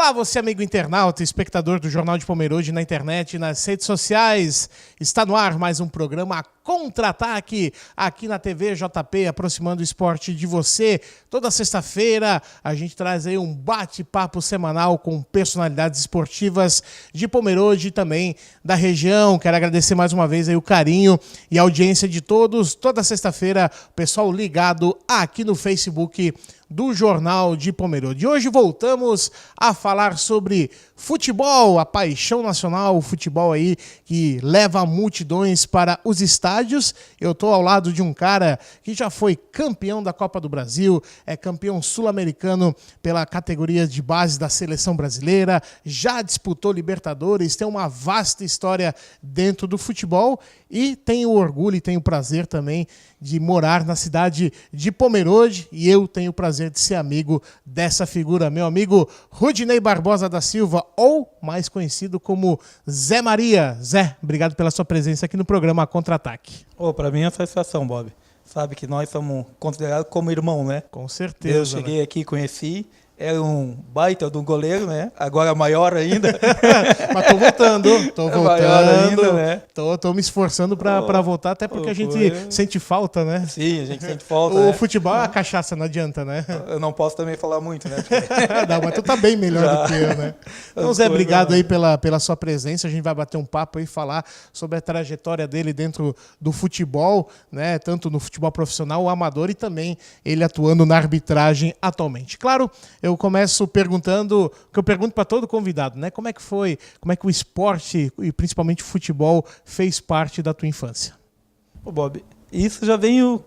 Olá, você amigo internauta, espectador do Jornal de Pomerode na internet e nas redes sociais. Está no ar mais um programa Contra-Ataque aqui na TV JP, aproximando o esporte de você. Toda sexta-feira a gente traz aí um bate-papo semanal com personalidades esportivas de Pomerode e também da região. Quero agradecer mais uma vez aí o carinho e a audiência de todos. Toda sexta-feira, o pessoal ligado aqui no Facebook do Jornal de Pomerode. Hoje voltamos a falar sobre futebol, a paixão nacional, o futebol aí que leva multidões para os estádios. Eu estou ao lado de um cara que já foi campeão da Copa do Brasil, é campeão sul-americano pela categoria de base da seleção brasileira, já disputou Libertadores, tem uma vasta história dentro do futebol e tem o orgulho e tem o prazer também de morar na cidade de Pomerode, e eu tenho o prazer de ser amigo dessa figura, meu amigo Rudinei Barbosa da Silva, ou mais conhecido como Zé Maria. Zé, obrigado pela sua presença aqui no programa Contra-Ataque. Para mim é uma satisfação, Bob. Sabe que nós somos considerados como irmão, né? Com certeza. Eu cheguei aqui, conheci, era um baita de um goleiro, né? Agora maior ainda. Mas tô voltando. Maior ainda, né? Tô me esforçando pra voltar, até porque a gente sente falta, né? Sim, a gente sente falta, O né? futebol é a cachaça, não adianta, né? Eu não posso também falar muito, né? Não, mas tu tá bem melhor do que eu, né? Então, Zé, obrigado aí pela sua presença. A gente vai bater um papo aí, falar sobre a trajetória dele dentro do futebol, né? Tanto no futebol profissional, o amador, e também ele atuando na arbitragem atualmente. Claro, eu começo perguntando, que eu pergunto para todo convidado, né? Como é que o esporte e principalmente o futebol fez parte da tua infância? Bob, isso já veio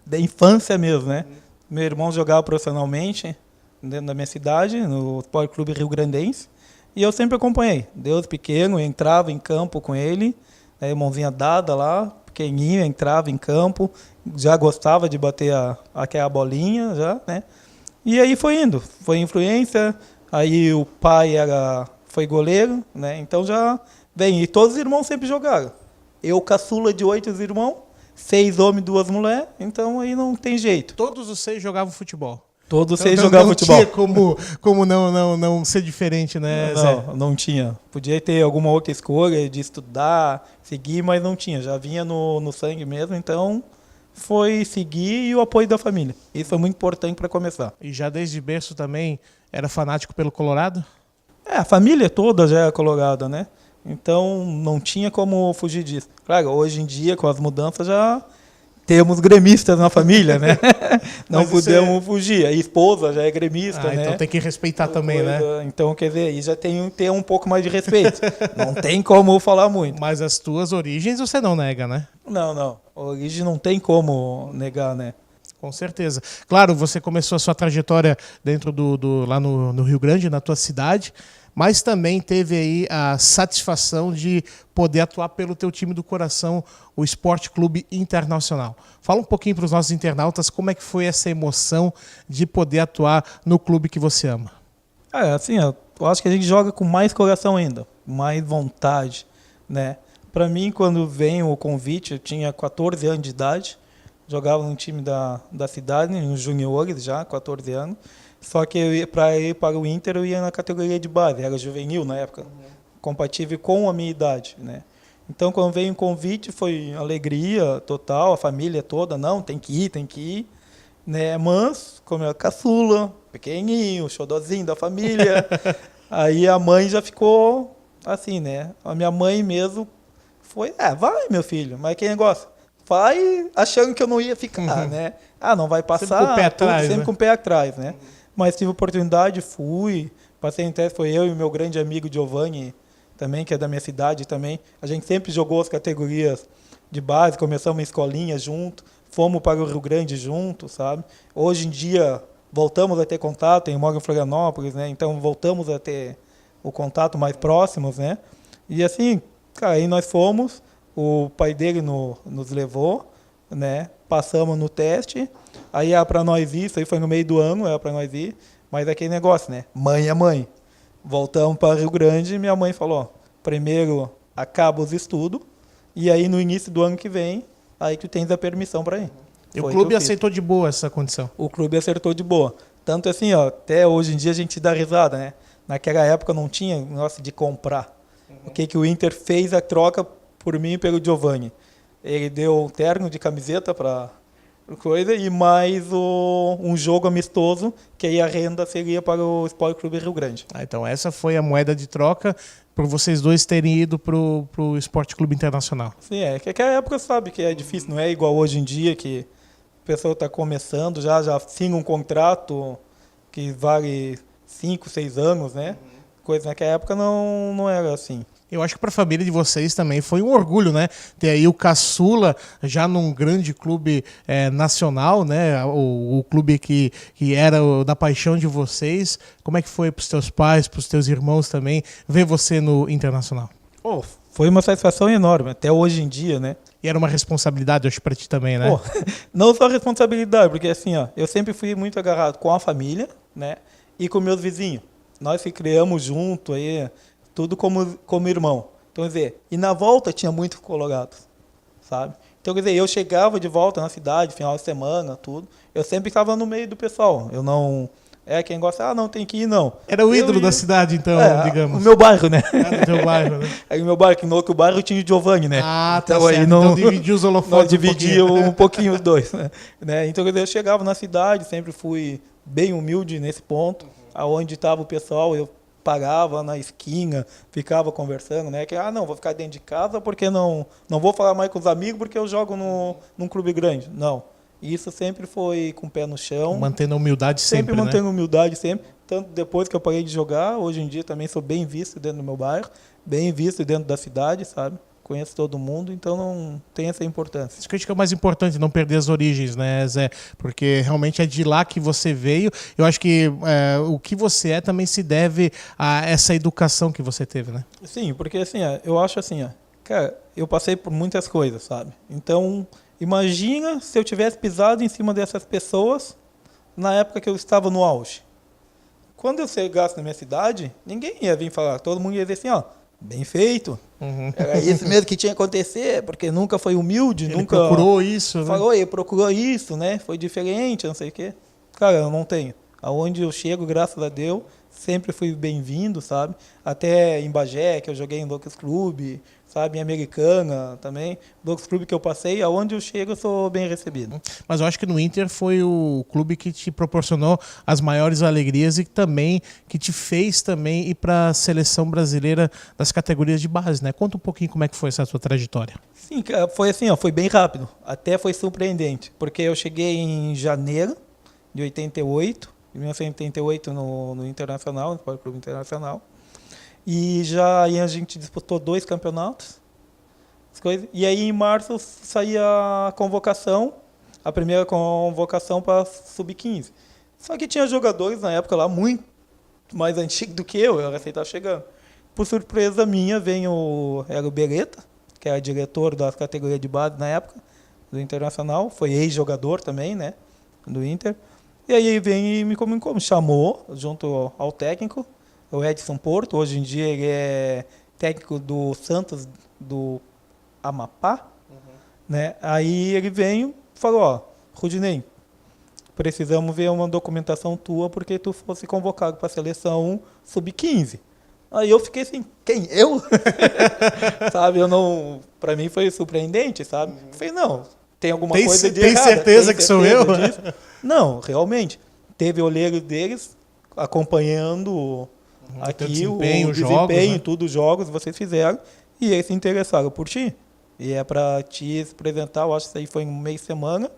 da infância mesmo, né? Meu irmão jogava profissionalmente dentro da minha cidade, no Sport Clube Rio Grandense, e eu sempre acompanhei. Desde pequeno, eu entrava em campo com ele, né, mãozinha dada lá, pequenininho, entrava em campo, já gostava de bater aquela bolinha, já, né? E aí foi indo, foi influência, aí o pai foi goleiro, né? Então já vem, e todos os irmãos sempre jogaram. Eu, caçula de 8 irmãos, 6 homens, 2 mulheres, então aí não tem jeito. Todos os 6 jogavam futebol? Todos os 6 jogavam futebol. Não tinha como não ser diferente, né, Zé? Não tinha. Podia ter alguma outra escolha de estudar, seguir, mas não tinha. Já vinha no sangue mesmo, então foi seguir e o apoio da família. Isso foi muito importante para começar. E já desde berço também era fanático pelo Colorado? A família toda já era colorada, né? Então não tinha como fugir disso. Claro, hoje em dia, com as mudanças, já temos gremistas na família, né? Não podemos fugir. A esposa já é gremista, né? Então tem que respeitar também, né? Então, quer dizer, aí já tem um pouco mais de respeito. Não tem como falar muito. Mas as tuas origens você não nega, né? Não. A origem não tem como negar, né? Com certeza. Claro, você começou a sua trajetória dentro lá no Rio Grande, na tua cidade, mas também teve aí a satisfação de poder atuar pelo teu time do coração, o Sport Clube Internacional. Fala um pouquinho para os nossos internautas como é que foi essa emoção de poder atuar no clube que você ama. Assim, eu acho que a gente joga com mais coração ainda, mais vontade, né? Para mim, quando veio o convite, eu tinha 14 anos de idade, jogava no time da cidade, nos juniores já, 14 anos. Só que para ir para o Inter, eu ia na categoria de base, era juvenil na época, compatível com a minha idade, né? Então, quando veio o convite, foi alegria total, a família toda, não, tem que ir, né? Mas, como eu era caçula, pequenininho, xodozinho da família, aí a mãe já ficou assim, né? A minha mãe mesmo foi, vai, meu filho, mas que negócio? Vai achando que eu não ia ficar, né? Não vai passar, sempre com o pé atrás, sempre né? com o pé atrás, né? Mas tive oportunidade, fui, passei em teste, foi eu e o meu grande amigo Giovanni, também, que é da minha cidade também. A gente sempre jogou as categorias de base, começamos uma escolinha junto, fomos para o Rio Grande junto, sabe? Hoje em dia, voltamos a ter contato, eu moro em Florianópolis, né? Então, voltamos a ter o contato mais próximos, né? E assim, cara, aí nós fomos, o pai dele nos levou, né? Passamos no teste, aí era para nós ir, isso aí foi no meio do ano, era para nós ir, mas aquele negócio, né? Mãe é mãe. Voltamos para Rio Grande e minha mãe falou, primeiro acaba os estudos, e aí no início do ano que vem, aí tu tens a permissão para ir. E o clube aceitou de boa essa condição? O clube acertou de boa. Tanto assim, até hoje em dia a gente dá risada, né? naquela época não tinha negócio de comprar. O que o Inter fez a troca por mim e pelo Giovani? Ele deu um terno de camiseta para coisa e mais um jogo amistoso, que aí a renda seria para o Sport Clube Rio Grande. Então essa foi a moeda de troca por vocês dois terem ido pro Esporte Clube Internacional. Sim, que aquela época sabe que é difícil, não é igual hoje em dia que a pessoa está começando, já assina um contrato que vale 5, 6 anos, né? Coisa naquela época não era assim. Eu acho que para a família de vocês também foi um orgulho, né? Ter aí o caçula já num grande clube nacional, né? O clube que era da paixão de vocês. Como é que foi para os teus pais, para os teus irmãos também, ver você no Internacional? Foi uma satisfação enorme, até hoje em dia, né? E era uma responsabilidade, eu acho, para ti também, né? Não só responsabilidade, porque assim, eu sempre fui muito agarrado com a família, né? E com meus vizinhos. Nós se criamos junto aí, tudo como irmão. Então, quer dizer, e na volta tinha muitos colorados, sabe? Então, quer dizer, eu chegava de volta na cidade, final de semana, tudo. Eu sempre estava no meio do pessoal. Eu não... quem gosta, não, tem que ir, não. Era o ídolo da cidade, então, digamos. O meu bairro, né? Era o teu bairro, né? Aí o meu bairro, que o bairro tinha o Giovani, né? Ah, tá então, certo. Aí não, então dividia os holofotes nós dividia um pouquinho os dois, né? Então, quer dizer, eu chegava na cidade, sempre fui bem humilde nesse ponto. Aonde estava o pessoal, eu parava na esquina, ficava conversando, né? Que, não, vou ficar dentro de casa porque não vou falar mais com os amigos porque eu jogo num clube grande. Não. Isso sempre foi com o pé no chão. Mantendo a humildade sempre, né? Mantendo a humildade sempre. Tanto depois que eu parei de jogar, hoje em dia também sou bem visto dentro do meu bairro, bem visto dentro da cidade, sabe? Conheço todo mundo, então não tem essa importância. Isso que eu acho que é o mais importante, não perder as origens, né, Zé? Porque realmente é de lá que você veio. Eu acho que o que você é também se deve a essa educação que você teve, né? Sim, porque assim, eu acho assim, cara, eu passei por muitas coisas, sabe? Então, imagina se eu tivesse pisado em cima dessas pessoas na época que eu estava no auge. Quando eu chegasse na minha cidade, ninguém ia vir falar, todo mundo ia dizer assim, bem feito. Era isso mesmo que tinha que acontecer, porque nunca foi humilde, Ele nunca procurou isso, falou, ele procurou isso, né? Foi diferente, não sei o quê. Cara, eu não tenho. Aonde eu chego, graças a Deus, sempre fui bem-vindo, sabe? Até em Bagé, que eu joguei em Locus Clube, sabe? Em Americana também. Locus Clube que eu passei, aonde eu chego, eu sou bem recebido. Mas eu acho que no Inter foi o clube que te proporcionou as maiores alegrias e também que te fez também ir para a seleção brasileira das categorias de base, né? Conta um pouquinho como é que foi essa sua trajetória. Sim, foi assim, foi bem rápido. Até foi surpreendente, porque eu cheguei em janeiro de 88, em 1988 no Internacional, no Sport Clube Internacional. E já aí a gente disputou 2 campeonatos. E aí em março saía a convocação, a primeira convocação para Sub-15. Só que tinha jogadores na época lá muito mais antigos do que eu recém estava chegando. Por surpresa minha, era o Beretta, que era diretor das categorias de base na época, do Internacional, foi ex-jogador também, né, do Inter. E aí ele vem e me chamou junto ao técnico, o Edson Porto, hoje em dia ele é técnico do Santos do Amapá, né? Aí ele veio e falou, Rudinei, precisamos ver uma documentação tua porque tu fosse convocado para a seleção Sub-15. Aí eu fiquei assim, quem? Eu? Sabe, para mim foi surpreendente, sabe? Eu falei, não, tem alguma coisa de errado. Tem certeza que sou eu? Disso? Não, realmente. Teve olheiro deles acompanhando aqui o desempenho, jogos, né? Tudo os jogos vocês fizeram, e eles se interessaram por ti. E é para te apresentar, eu acho que isso aí foi em meio de semana.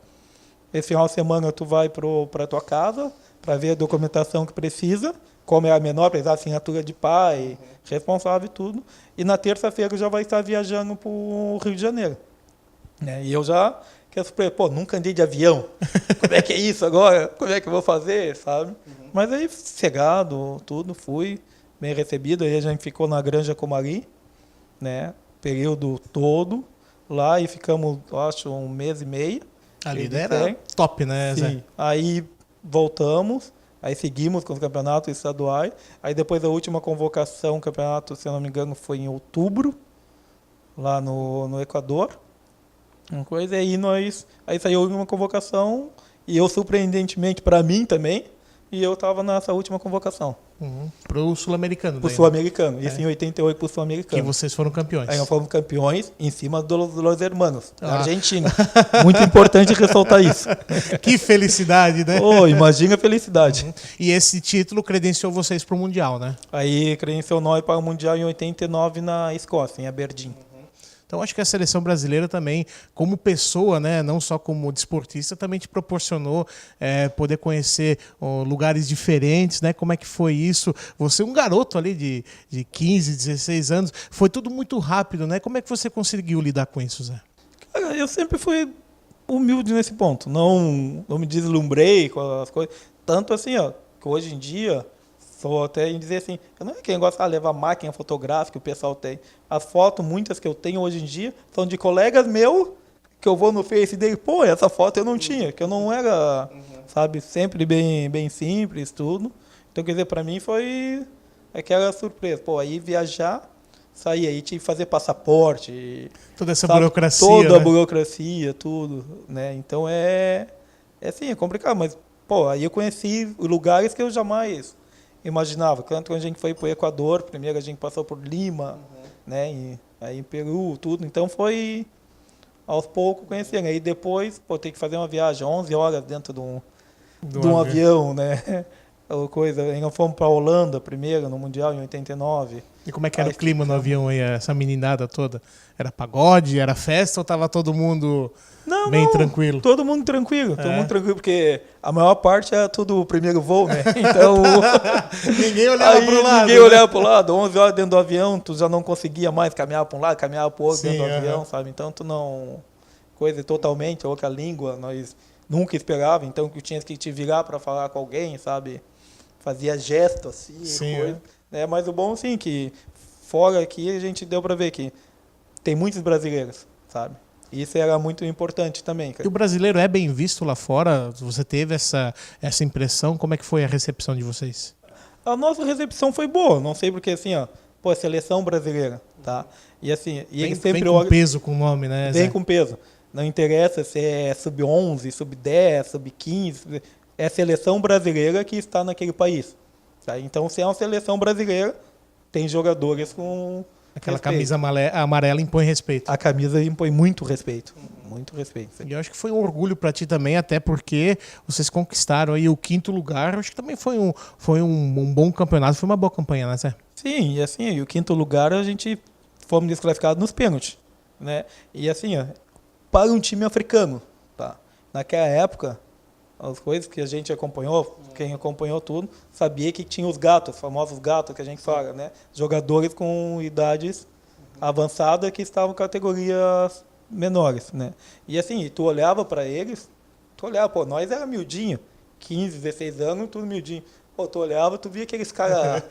Esse final de semana tu vai para tua casa para ver a documentação que precisa, como é a menor, precisar de assinatura de pai, responsável e tudo. E na terça-feira já vai estar viajando para o Rio de Janeiro. Né? E eu já quero surpreender, nunca andei de avião. Como é que é isso agora? Como é que eu vou fazer, sabe? Mas aí, cegado, tudo, fui bem recebido. Aí a gente ficou na Granja Comari, né? Período todo lá e ficamos, acho, 1 mês e meio. Ali era top, né, Zé? Sim. Aí voltamos, aí seguimos com os campeonatos estaduais. Aí depois a última convocação, o campeonato, se eu não me engano, foi em outubro, lá no Equador. Uma coisa, aí saiu uma convocação, e eu, surpreendentemente para mim também, e eu estava nessa última convocação. Pro Sul-Americano. Pro Sul-Americano. Isso em 88 pro Sul-Americano. Que vocês foram campeões. Aí nós fomos campeões em cima dos Los Hermanos, da Argentina. Muito importante ressaltar isso. Que felicidade, né? Imagina a felicidade. E esse título credenciou vocês pro Mundial, né? Aí credenciou nós para o Mundial em 89 na Escócia, em Aberdeen. Então, acho que a seleção brasileira também, como pessoa, né, não só como desportista, também te proporcionou poder conhecer lugares diferentes, né? Como é que foi isso? Você, um garoto ali de 15, 16 anos, foi tudo muito rápido, né? Como é que você conseguiu lidar com isso, Zé? Cara, eu sempre fui humilde nesse ponto. Não me deslumbrei com as coisas. Tanto assim, que hoje em dia... Sou até em dizer assim, eu não é quem gosta de levar máquina fotográfica, o pessoal tem. As fotos, muitas que eu tenho hoje em dia, são de colegas meus, que eu vou no Face dele, essa foto eu não tinha, que eu não era, sabe, sempre bem simples, tudo. Então, quer dizer, para mim foi aquela surpresa. Aí viajar, sair aí, tinha que fazer passaporte. Toda essa burocracia, toda a né? burocracia, tudo, né? Então, é complicado, mas, aí eu conheci lugares que eu jamais... imaginava. Quando a gente foi para o Equador, primeiro a gente passou por Lima, né? E aí em Peru, tudo. Então foi aos poucos conhecendo. Aí depois, ter que fazer uma viagem 11 horas dentro de um avião, né? Coisa. Aí nós fomos para a Holanda primeiro, no Mundial, em 89. E como é que era o clima no avião aí, essa meninada toda? Era pagode, era festa ou tava todo mundo bem tranquilo? Todo mundo tranquilo, porque a maior parte é tudo o primeiro voo, né? Então... ninguém olhava pro lado. Ninguém olhava pro lado. 11 horas dentro do avião, tu já não conseguia mais caminhar para um lado, caminhar pro outro dentro do avião, sabe? Então tu não... Coisa totalmente, outra língua, nós nunca esperava, então tu tinha que te virar para falar com alguém, sabe? Fazia gesto assim, coisa. Mas o bom, sim, que fora aqui a gente deu para ver que tem muitos brasileiros, sabe? Isso era muito importante também. Cara. E o brasileiro é bem visto lá fora? Você teve essa impressão? Como é que foi a recepção de vocês? A nossa recepção foi boa, não sei porque assim, seleção brasileira, tá? E assim, e bem, sempre com peso com o nome, né? Bem com peso. Não interessa se é sub-11, sub-10, sub-15, é a seleção brasileira que está naquele país. Tá? Então, se é uma seleção brasileira, tem jogadores com aquela respeito. Camisa amarela impõe respeito. A camisa impõe muito respeito. Muito respeito. E eu acho que foi um orgulho para ti também, até porque vocês conquistaram aí o 5º lugar. Eu acho que também foi um bom campeonato, foi uma boa campanha, né, Zé? Sim, e assim, o 5º lugar a gente fomos desclassificados nos pênaltis, né? E assim, para um time africano, tá? Naquela época, as coisas que a gente acompanhou, quem acompanhou tudo, sabia que tinha os gatos, os famosos gatos que a gente fala, né? Jogadores com idades avançadas que estavam em categorias menores, né? E assim, tu olhava para eles, nós era miudinho, 15, 16 anos, tudo miudinho. Tu olhava, tu via aqueles caras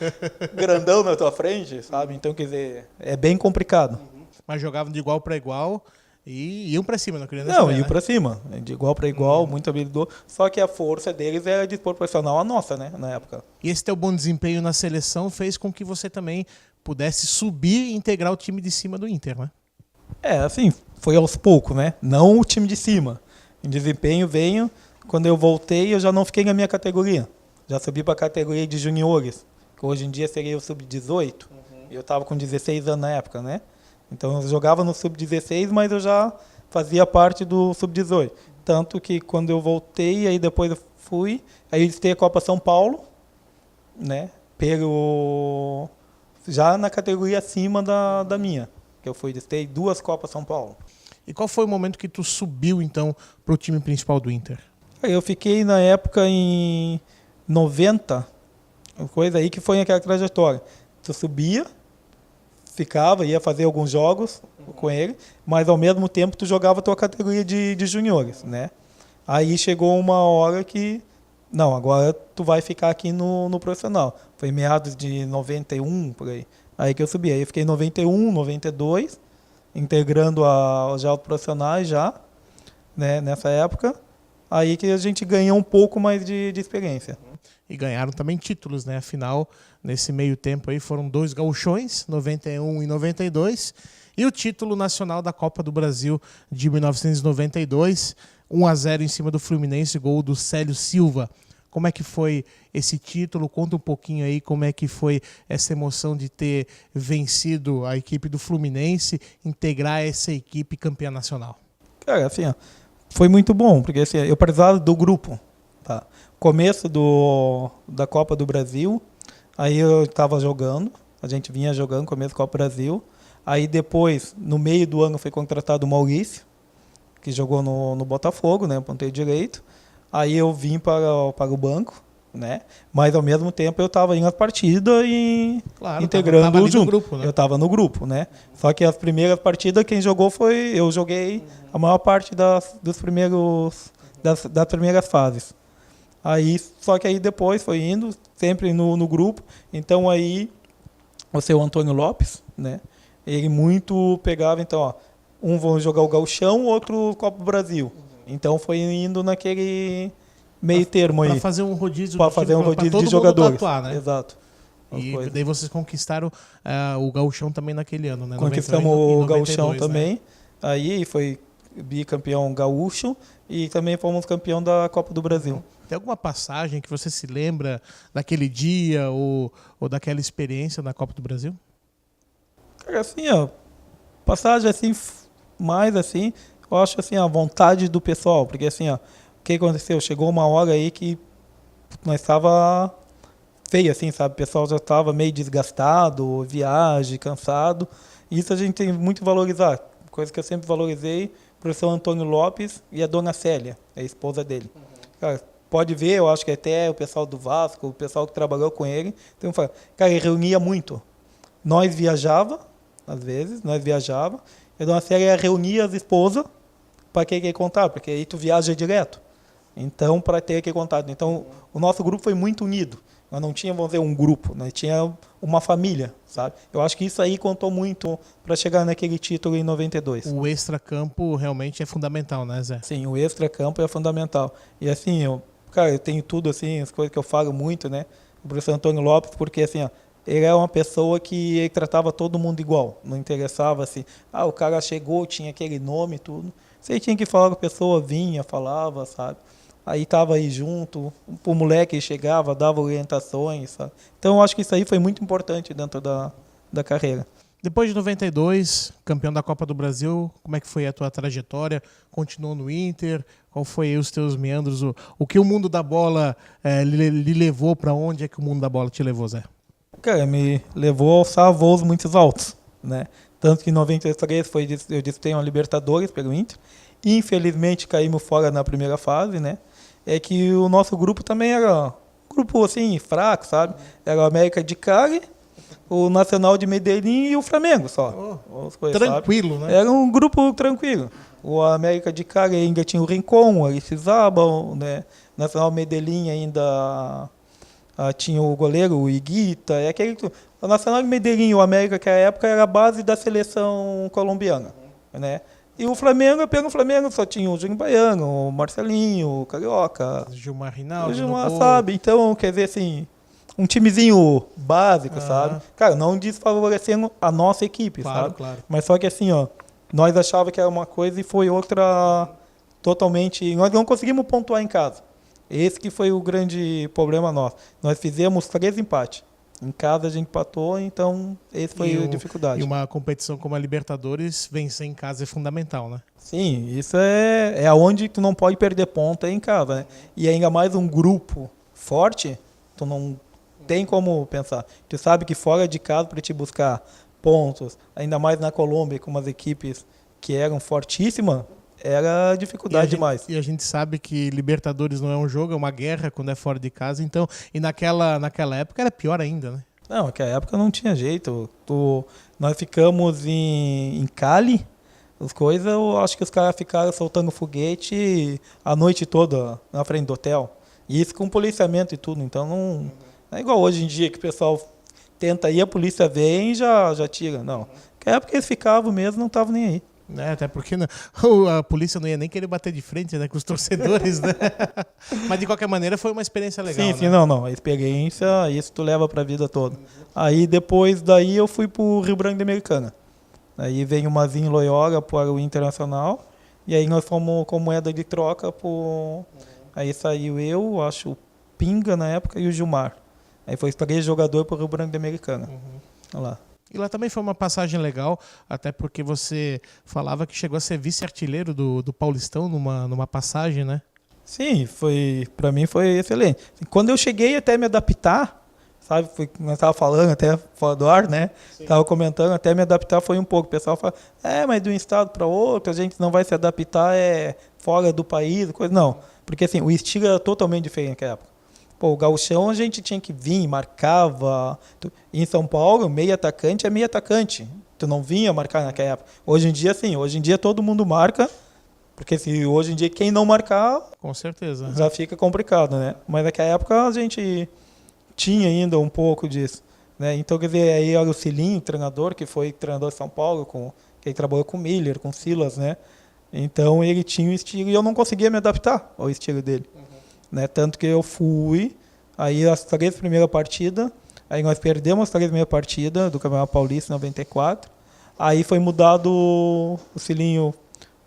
grandão na tua frente, sabe? Então, quer dizer, é bem complicado. Mas jogavam de igual para igual e iam para cima, não queria Não, iam para cima, de igual para igual, muito habilidoso. Só que a força deles era desproporcional à nossa, né, na época. E esse teu bom desempenho na seleção fez com que você também pudesse subir e integrar o time de cima do Inter, né? Assim, foi aos poucos, né? Não o time de cima. Em desempenho veio, quando eu voltei, eu já não fiquei na minha categoria. Já subi para a categoria de juniores, que hoje em dia seria o sub-18. E eu estava com 16 anos na época, né? Então eu jogava no sub-16, mas eu já fazia parte do sub-18. Tanto que quando eu voltei, aí depois eu fui, aí eu listei a Copa São Paulo, né? Já na categoria acima da minha, que eu listei 2 Copas São Paulo. E qual foi o momento que tu subiu, então, para o time principal do Inter? Eu fiquei na época em 90, coisa aí que foi aquela trajetória. Tu subia, ficava, ia fazer alguns jogos com ele, mas ao mesmo tempo tu jogava a tua categoria de juniores, né? Aí chegou uma hora que, não, agora tu vai ficar aqui no profissional. Foi meados de 91, por aí. Aí que eu subi. Aí eu fiquei em 91, 92, integrando já os profissionais já, né, nessa época. Aí que a gente ganhou um pouco mais de experiência. E ganharam também títulos, né? Afinal, nesse meio tempo aí foram 2 gauchões, 91 e 92, e o título nacional da Copa do Brasil de 1992, 1-0 em cima do Fluminense, gol do Célio Silva. Como é que foi esse título? Conta um pouquinho aí como é que foi essa emoção de ter vencido a equipe do Fluminense, integrar essa equipe campeã nacional. Cara, assim, ó, foi muito bom, porque assim, eu precisava do grupo. Tá? Começo da Copa do Brasil, aí eu estava jogando, a gente vinha jogando começo da Copa do Brasil. Aí depois, no meio do ano, foi contratado o Maurício, que jogou no Botafogo, né, ponteiro direito. Aí eu vim para o banco, né? Mas ao mesmo tempo eu estava indo às partidas e integrando junto. Grupo, né? Eu estava no grupo, né? Só que as primeiras partidas quem jogou foi eu joguei a maior parte das primeiras fases. Aí só que aí depois foi indo sempre no grupo. Então aí o seu Antônio Lopes, né? Ele muito pegava, então, ó, um vão jogar o Gauchão, outro Copa do Brasil. Então foi indo naquele meio termo aí. Para fazer um rodízio, para fazer um rodízio de jogadores. Atuar, né? Exato. E daí vocês conquistaram o Gauchão também naquele ano, né? Conquistamos o Gauchão, né? Também. Né? Aí foi bicampeão gaúcho e também fomos campeão da Copa do Brasil. Tem alguma passagem que você se lembra daquele dia ou daquela experiência na Copa do Brasil? Cara, assim, ó, passagem assim, mais assim, eu acho assim, a vontade do pessoal, porque assim, ó, o que aconteceu? Chegou uma hora aí que nós estava feio, assim, sabe? O pessoal já estava meio desgastado, viagem, cansado. E isso a gente tem muito que valorizar. Coisa que eu sempre valorizei, o professor Antônio Lopes e a dona Célia, a esposa dele. Cara, pode ver, eu acho que até o pessoal do Vasco, o pessoal que trabalhou com ele, então, cara, ele reunia muito. Nós viajava, às vezes, e a dona Célia reunia as esposas para que contar, porque aí tu viaja direto. Então, para ter aquele contato. Então, o nosso grupo foi muito unido. Nós não tínhamos, vamos dizer, um grupo, nós tínhamos uma família, sabe? Eu acho que isso aí contou muito para chegar naquele título em 92. O extracampo realmente é fundamental, né, Zé? Sim, o extracampo é fundamental. E assim, cara, eu tenho tudo, assim, as coisas que eu falo muito, né? O professor Antônio Lopes, porque assim, ó, ele é uma pessoa que ele tratava todo mundo igual. Não interessava assim, o cara chegou, tinha aquele nome e tudo. Você tinha que falar com a pessoa, vinha, falava, sabe? Aí estava aí junto, o moleque chegava, dava orientações, sabe? Então eu acho que isso aí foi muito importante dentro da carreira. Depois de 92, campeão da Copa do Brasil, como é que foi a tua trajetória? Continuou no Inter? Qual foi aí os teus meandros? O que o mundo da bola lhe levou? Para onde é que o mundo da bola te levou, Zé? Cara, me levou a alçar voos muito altos, né? Tanto que em 93 eu disputei uma Libertadores pelo Inter. Infelizmente caímos fora na primeira fase, né? É que o nosso grupo também era um grupo assim, fraco, sabe? Era o América de Cali, o Nacional de Medellín e o Flamengo só. Tranquilo, sabe? Né? Era um grupo tranquilo. O América de Cali ainda tinha o Rincon, o Aristizábal, né? Nacional Medellín ainda tinha o goleiro, o Higuita. O Nacional de Medellín e o América, que na época era a base da seleção colombiana, né? E o Flamengo, pelo Flamengo, só tinha o Júnior Baiano, o Marcelinho, o Carioca. Gilmar Rinaldi. O Gilmar, sabe? Então, quer dizer assim, um timezinho básico, sabe? Cara, não desfavorecendo a nossa equipe, sabe? Claro. Mas só que assim, ó, nós achávamos que era uma coisa e foi outra totalmente. Nós não conseguimos pontuar em casa. Esse que foi o grande problema nosso. Nós fizemos 3 empates. Em casa a gente empatou, então esse foi a dificuldade. E uma competição como a Libertadores, vencer em casa é fundamental, né? Sim, isso é onde tu não pode perder ponto em casa, né? E ainda mais um grupo forte, tu não tem como pensar. Tu sabe que fora de casa para te buscar pontos, ainda mais na Colômbia com umas equipes que eram fortíssimas, era dificuldade demais. E a gente sabe que Libertadores não é um jogo, é uma guerra quando é fora de casa. Então, e naquela época era pior ainda, né? Não, naquela época não tinha jeito. Nós ficamos em Cali, as coisas, eu acho que os caras ficaram soltando foguete a noite toda na frente do hotel. E isso com policiamento e tudo. Então não é igual hoje em dia que o pessoal tenta ir, a polícia vem e já tira. Não. Naquela época eles ficavam mesmo, não estavam nem aí. Até porque a polícia não ia nem querer bater de frente, né, com os torcedores, né? Mas de qualquer maneira foi uma experiência legal. Sim, né? Não. A experiência, isso tu leva pra vida toda. Aí depois daí eu fui pro Rio Branco de Americana. Aí veio o Mazinho Loyola para o Internacional. E aí nós fomos com moeda de troca pro. Aí saiu eu, acho, Pinga na época e o Gilmar. Aí foi 3 jogadores para o Rio Branco da Americana. Olha lá. E lá também foi uma passagem legal, até porque você falava que chegou a ser vice-artilheiro do Paulistão numa passagem, né? Sim, para mim foi excelente. Quando eu cheguei até me adaptar, sabe, nós estava falando até fora do ar, né? Estava comentando, até me adaptar foi um pouco. O pessoal fala, mas de um estado para outro, a gente não vai se adaptar fora do país, coisa. Não, porque assim, o estilo era totalmente diferente naquela época. Pô, o gauchão a gente tinha que vir, marcava. Em São Paulo, meio atacante é meio atacante. Tu não vinha marcar naquela época. Hoje em dia, sim. Hoje em dia todo mundo marca. Porque se hoje em dia quem não marcar... Com certeza. Já fica complicado, né? Mas naquela época a gente tinha ainda um pouco disso. Né? Então, quer dizer, aí era o Cilinho, treinador, que foi treinador de São Paulo, que ele trabalhou com o Miller, com o Silas, né? Então ele tinha um estilo e eu não conseguia me adaptar ao estilo dele. Né? Tanto que eu fui, aí as 3 primeiras partidas, aí nós perdemos as 3 primeiras partidas do Campeonato Paulista em 94, aí foi mudado, o Cilinho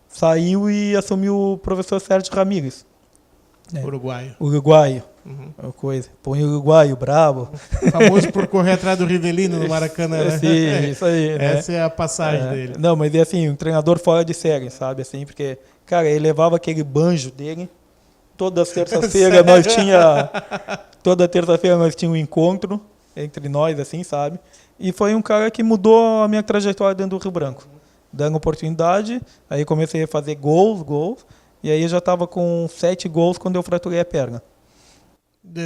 saiu e assumiu o professor Sérgio Ramírez. Né? Uruguaio. Coisa. Põe uruguaio, bravo. Famoso por correr atrás do Rivelino no Maracanã, né? Sim, isso aí. Né? Essa é a passagem dele. Não, mas é assim, um treinador fora de série, sabe? Assim, porque, cara, ele levava aquele banjo dele. Toda terça-feira nós tinha um encontro entre nós, assim, sabe? E foi um cara que mudou a minha trajetória dentro do Rio Branco. Dando oportunidade, aí comecei a fazer gols, e aí eu já estava com 7 gols quando eu fraturei a perna.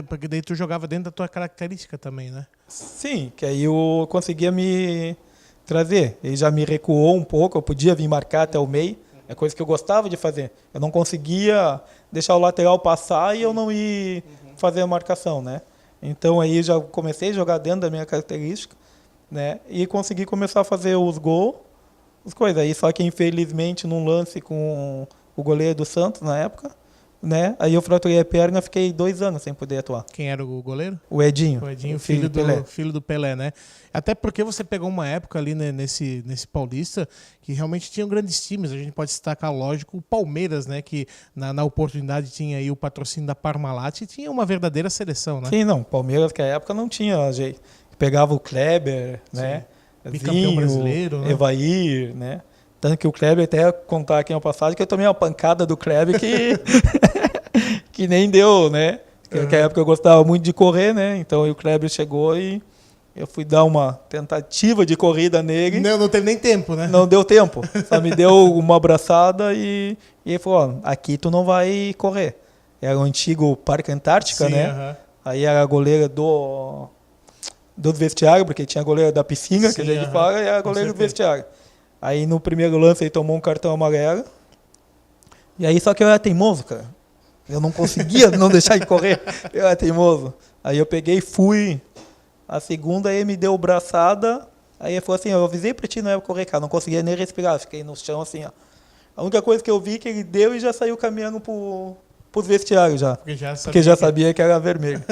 Porque daí tu jogava dentro da tua característica também, né? Sim, que aí eu conseguia me trazer. Ele já me recuou um pouco, eu podia vir marcar até o meio, é coisa que eu gostava de fazer. Eu não conseguia deixar o lateral passar e eu não ir fazer a marcação, né? Então aí já comecei a jogar dentro da minha característica, né? E consegui começar a fazer os gols, as coisas. Aí só que infelizmente num lance com o goleiro do Santos na época, né? Aí eu fraturei a perna, fiquei 2 anos sem poder atuar. Quem era o goleiro? O Edinho. O Edinho, filho do Pelé, né? Até porque você pegou uma época ali, né, nesse Paulista que realmente tinham grandes times. A gente pode destacar, lógico, o Palmeiras, né? Que na oportunidade tinha aí o patrocínio da Parmalat e tinha uma verdadeira seleção, né? Sim, não. Palmeiras, que na época não tinha jeito. Pegava o Kleber, né? Bicampeão brasileiro, né? Evair, né? Tanto que o Kleber, até contar aqui uma passagem, que eu tomei uma pancada do Kleber que, que nem deu, né? Naquela época eu gostava muito de correr, né? Então o Kleber chegou e eu fui dar uma tentativa de corrida nele. Não teve nem tempo, né? Não deu tempo. Só me deu uma abraçada e ele falou, aqui tu não vai correr. Era o antigo Parque Antártica, né? Aí era a goleira do vestiário, porque tinha a goleira da piscina, que a gente fala, e era a goleira do vestiário. Aí no primeiro lance ele tomou um cartão amarelo. E aí só que eu era teimoso, cara. Eu não conseguia não deixar ele correr. Eu era teimoso. Aí eu peguei e fui. A segunda ele me deu braçada. Aí ele falou assim, eu avisei pra ti não ia correr, cara. Não conseguia nem respirar. Fiquei no chão assim, ó. A única coisa que eu vi que ele deu e já saiu caminhando pros vestiários já. Porque já sabia que era vermelho.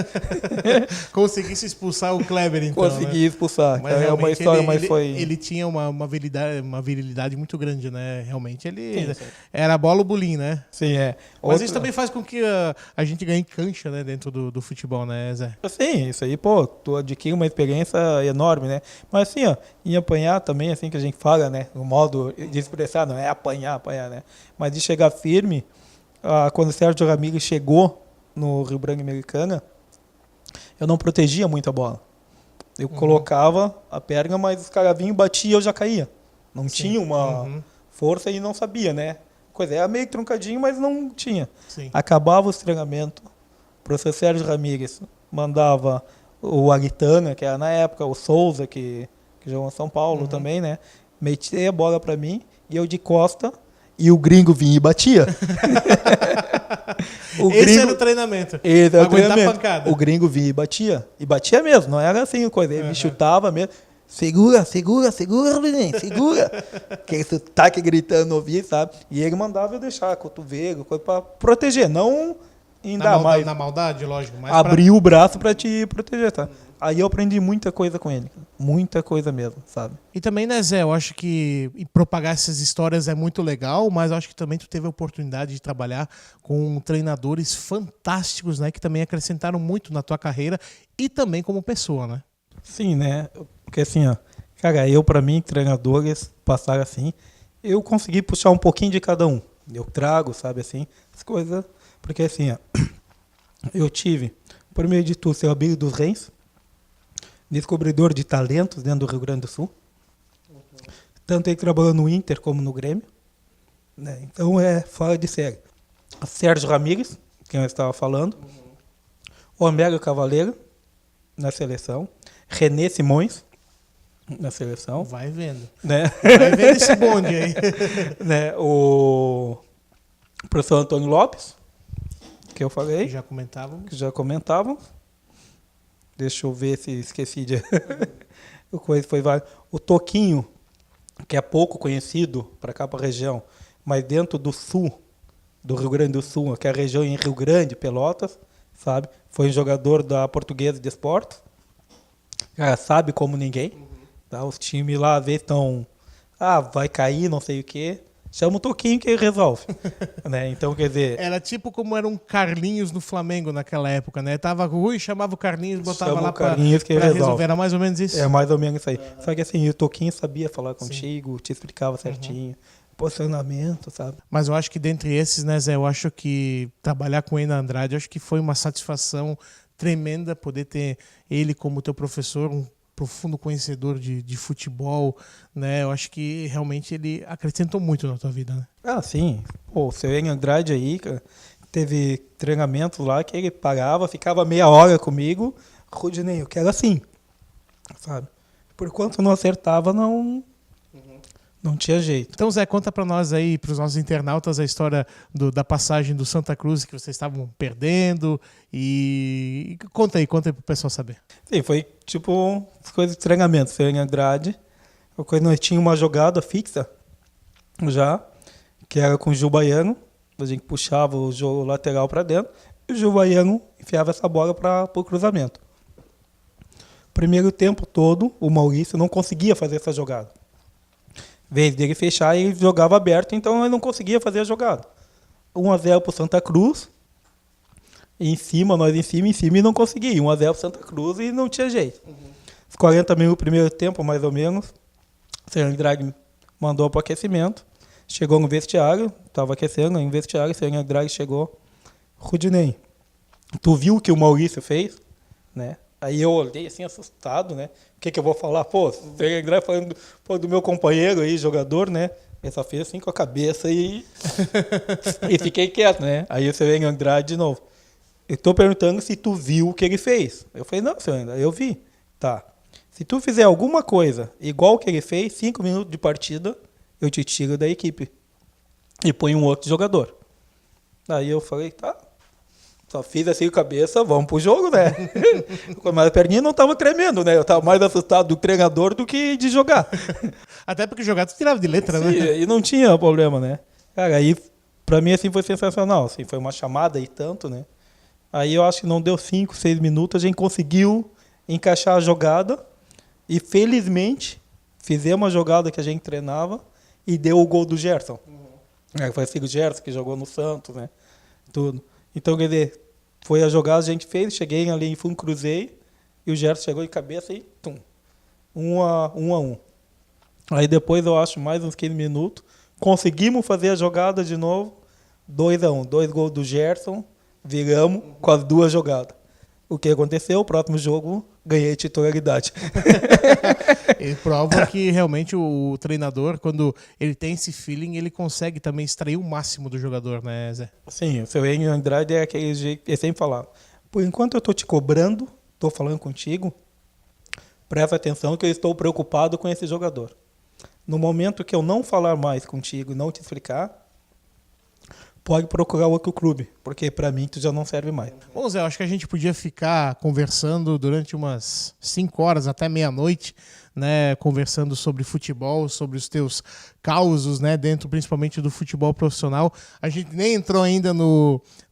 Conseguisse expulsar o Kleber, então. Consegui expulsar. Mas é uma história, mas foi... Ele tinha uma virilidade muito grande, né? Realmente, ele era bola ou bolim, né? Sim, é. Mas isso também faz com que a gente ganhe cancha, né? Dentro do futebol, né, Zé? Sim, isso aí, pô, tu adquire uma experiência enorme, né? Mas assim, ó, em apanhar também, assim que a gente fala, né? O modo de expressar, não é apanhar, né? Mas de chegar firme... quando o Sérgio Ramírez chegou no Rio Branco Americana, eu não protegia muito a bola. Eu colocava a perna, mas os caras vinham e batiam e eu já caía. Não tinha uma força e não sabia, né? Coisa, era meio truncadinho, mas não tinha. Sim. Acabava os treinamentos, o professor Sérgio Ramírez mandava o Aguitana, que era na época, o Souza, que jogou em São Paulo também, né? Metia a bola para mim e eu de costa... E o gringo vinha e batia. Esse era o treinamento. Esse era o treinamento. Pancada. O gringo vinha e batia. E batia mesmo, não era assim coisa. Ele me chutava mesmo. Segura, Luizinho, segura. Aquele sotaque gritando no ouvido, sabe? E ele mandava eu deixar cotovelo, coisa pra proteger, não em dar mais. Na maldade, lógico. Abrir o braço pra te proteger, tá? Aí eu aprendi muita coisa com ele. Muita coisa mesmo, sabe? E também, né, Zé, eu acho que propagar essas histórias é muito legal, mas eu acho que também tu teve a oportunidade de trabalhar com treinadores fantásticos, né, que também acrescentaram muito na tua carreira e também como pessoa, né? Sim, né? Porque assim, ó, cara, pra mim, treinadores passaram assim, eu consegui puxar um pouquinho de cada um. Eu trago, sabe, assim, as coisas. Porque assim, ó, eu tive, primeiro de tudo, seu Abílio dos Reis, descobridor de talentos dentro do Rio Grande do Sul. Tanto ele trabalhou no Inter como no Grêmio. Né? Então é fora de série. Sérgio Ramírez, quem eu estava falando. Homero Cavaleiro, na seleção. René Simões, na seleção. Vai vendo. Né? Vai vendo esse bonde aí. Né? O professor Antônio Lopes, que eu falei. Já comentávamos. Que já comentavam. Deixa eu ver se esqueci de... O Toquinho, que é pouco conhecido para cá, para a região, mas dentro do sul, do Rio Grande do Sul, que é a região em Rio Grande, Pelotas, sabe? Foi um jogador da Portuguesa de Esportes. Cara, sabe como ninguém. Tá? Os times lá, às vezes, estão... vai cair, não sei o quê. Chama o Toquinho que resolve. Né? Então, quer dizer... Era tipo como era um Carlinhos no Flamengo naquela época, né? Tava ruim, chamava o Carlinhos, botava lá pra resolver. Era mais ou menos isso? É mais ou menos isso aí. Só que assim, o Toquinho sabia falar contigo, te explicava certinho. Posicionamento, sabe? Mas eu acho que dentre esses, né, Zé, eu acho que trabalhar com o Eina Andrade, eu acho que foi uma satisfação tremenda poder ter ele como teu professor, um profundo conhecedor de futebol, né? Eu acho que realmente ele acrescentou muito na tua vida, né? Sim. Pô, o seu Eina Andrade aí, cara, teve treinamento lá que ele parava, ficava meia hora comigo. Rudinei, eu quero assim, sabe? Por quanto não acertava, não tinha jeito. Então, Zé, conta pra nós aí, pros nossos internautas, a história da passagem do Santa Cruz que vocês estavam perdendo e conta aí pro pessoal saber. Sim, foi tipo coisas de treinamento. Seu Eina Andrade, nós tínhamos uma jogada fixa já, que era com o Gil Baiano. A gente puxava o jogo lateral para dentro e o Gil Baiano enfiava essa bola para o cruzamento. Primeiro tempo todo, o Maurício não conseguia fazer essa jogada. Em vez dele fechar, ele jogava aberto, então ele não conseguia fazer a jogada. 1-0 para o Santa Cruz. Nós em cima, e não conseguia. 1-0 para o Santa Cruz e não tinha jeito. Os 40 minutos do primeiro tempo, mais ou menos, o Sérgio Draghi mandou para o aquecimento. Chegou no vestiário, estava aquecendo no vestiário, o Sérgio Draghi chegou. Rudinei, tu viu o que o Maurício fez? Né? Aí eu olhei assim, assustado, né? O que eu vou falar? Pô, falando do meu companheiro aí, jogador, né? Eu só fiz assim com a cabeça e fiquei quieto, né? Aí o seu Andrade de novo. Eu tô perguntando se tu viu o que ele fez. Eu falei, não, senhor Andrade, eu vi. Tá. Se tu fizer alguma coisa igual o que ele fez, 5 minutos de partida, eu te tiro da equipe. E põe um outro jogador. Aí eu falei, tá. Só fiz assim com a cabeça, vamos pro jogo, né? Mas a perninha não tava tremendo, né? Eu tava mais assustado do treinador do que de jogar. Até porque jogar tu tirava de letra, sim, né? E não tinha problema, né? Cara, aí pra mim assim foi sensacional. Assim, foi uma chamada e tanto, né? Aí eu acho que não deu 5, 6 minutos, a gente conseguiu encaixar a jogada e felizmente fizemos a jogada que a gente treinava e deu o gol do Gerson. Foi assim, o Gerson que jogou no Santos, né? Tudo. Então, quer dizer, foi a jogada que a gente fez, cheguei ali em fundo, cruzei, e o Gerson chegou de cabeça e tum, 1-1. Aí depois, eu acho, mais uns 15 minutos, conseguimos fazer a jogada de novo, 2-1, 2 gols do Gerson, viramos com as 2 jogadas. O que aconteceu? O próximo jogo, ganhei titularidade. E prova que realmente o treinador, quando ele tem esse feeling, ele consegue também extrair o máximo do jogador, né, Zé? Sim, o seu Eina Andrade é aquele jeito, ele sempre falava, por enquanto eu estou te cobrando, estou falando contigo, presta atenção que eu estou preocupado com esse jogador. No momento que eu não falar mais contigo e não te explicar, pode procurar outro clube, porque para mim tu já não serve mais. Bom, Zé, eu acho que a gente podia ficar conversando durante umas 5 horas até meia-noite, né, conversando sobre futebol, sobre os teus causos, né, dentro principalmente do futebol profissional. A gente nem entrou ainda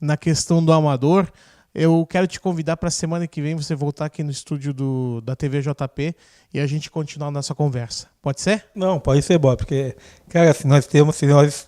na questão do amador, eu quero te convidar para a semana que vem você voltar aqui no estúdio da TV JP e a gente continuar a nossa conversa. Pode ser? Não, pode ser, Bob, porque, cara, se nós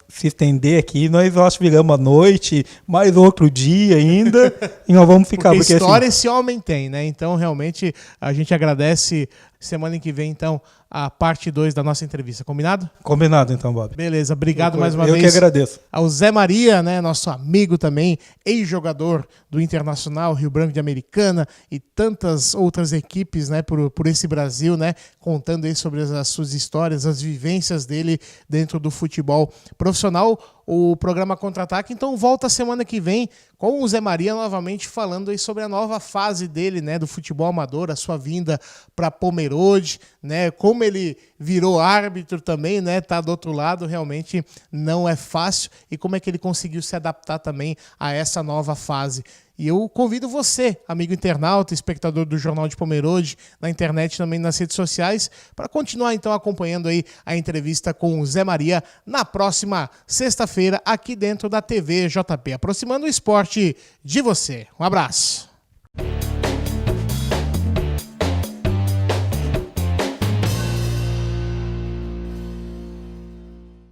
se estender aqui, nós acho que viramos a noite, mais outro dia ainda, e nós vamos ficar. Porque história esse homem tem, né? Então, realmente, a gente agradece. Semana que vem, então, a parte 2 da nossa entrevista. Combinado? Combinado, então, Bob. Beleza, obrigado mais uma vez. Eu que agradeço. Ao Zé Maria, né, nosso amigo também, ex-jogador do Internacional, Rio Branco de Americana e tantas outras equipes, né, por esse Brasil, né, contando aí sobre as suas histórias, as vivências dele dentro do futebol profissional. O programa Contra-Ataque, então volta semana que vem com o Zé Maria novamente falando aí sobre a nova fase dele, né, do futebol amador, a sua vinda para Pomerode, né, como ele virou árbitro também, né, tá do outro lado, realmente não é fácil, e como é que ele conseguiu se adaptar também a essa nova fase. E eu convido você, amigo internauta, espectador do Jornal de Pomerode, na internet também nas redes sociais, para continuar então acompanhando aí a entrevista com o Zé Maria na próxima sexta-feira aqui dentro da TV JP, aproximando o esporte de você. Um abraço.